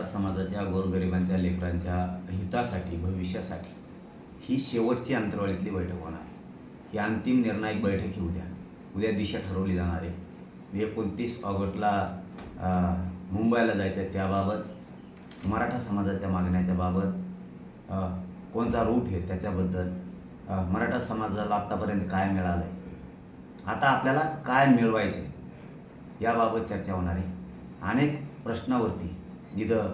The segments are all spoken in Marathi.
समाजाच्या गोरगरिबांच्या लेकरांच्या हितासाठी भविष्यासाठी ही शेवटची अंतर्वालीतली बैठक होणार आहे. ही अंतिम निर्णायक बैठक ही उद्या दिशा ठरवली जाणार आहे. 29 ऑगस्टला मुंबईला जायचं आहे. त्याबाबत मराठा समाजाच्या मागण्याच्या बाबत कोणता रूट आहे त्याच्याबद्दल मराठा समाजाला आत्तापर्यंत काय मिळालं आहे, आता आपल्याला काय मिळवायचं आहे याबाबत चर्चा होणार आहे. अनेक प्रश्नावरती जिथं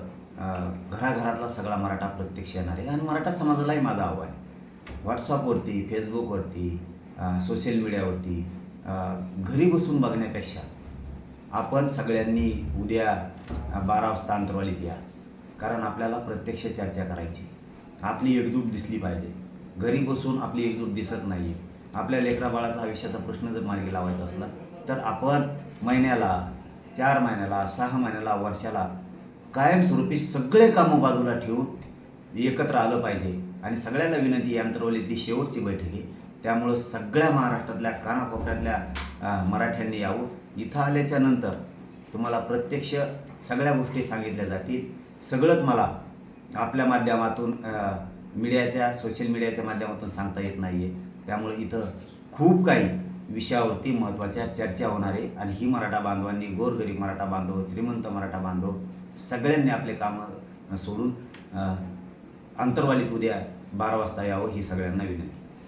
घराघरातला सगळा मराठा प्रत्यक्ष येणार आहे. आणि मराठा समाजालाही माझं आव्हान आहे, व्हॉट्सअपवरती, फेसबुकवरती, सोशल मीडियावरती घरी बसून बघण्यापेक्षा आपण सगळ्यांनी उद्या 12 वाजता अंतर्वालीत या. कारण आपल्याला प्रत्यक्ष चर्चा करायची, आपली एकजूट दिसली पाहिजे. घरी बसून आपली एकजूट दिसत नाही आहे. आपल्या लेकराबाळाचा आयुष्याचा प्रश्न जर मार्गी लावायचा असला तर आपण महिन्याला, 4 महिन्याला, 6 महिन्याला, वर्षाला कायमस्वरूपी सगळे कामं बाजूला ठेवून एकत्र आलं पाहिजे. आणि सगळ्यांना विनंती, अंतर्वालीतली शेवटची बैठक आहे, त्यामुळं सगळ्या महाराष्ट्रातल्या कानाकोपऱ्यातल्या मराठ्यांनी यावं. इथं आल्याच्या नंतर तुम्हाला प्रत्यक्ष सगळ्या गोष्टी सांगितल्या जातील. सगळंच मला आपल्या माध्यमातून मीडियाच्या, सोशल मीडियाच्या माध्यमातून सांगता येत नाही आहे. त्यामुळे इथं खूप काही विषयावरती महत्त्वाच्या चर्चा होणार आहे. आणि ही मराठा बांधवांनी, गोरगरीब मराठा बांधव, श्रीमंत मराठा बांधव सगळ्यांनी आपले कामं सोडून अंतर्वालीत उद्या 12 वाजता यावं ही सगळ्यांना विनंती.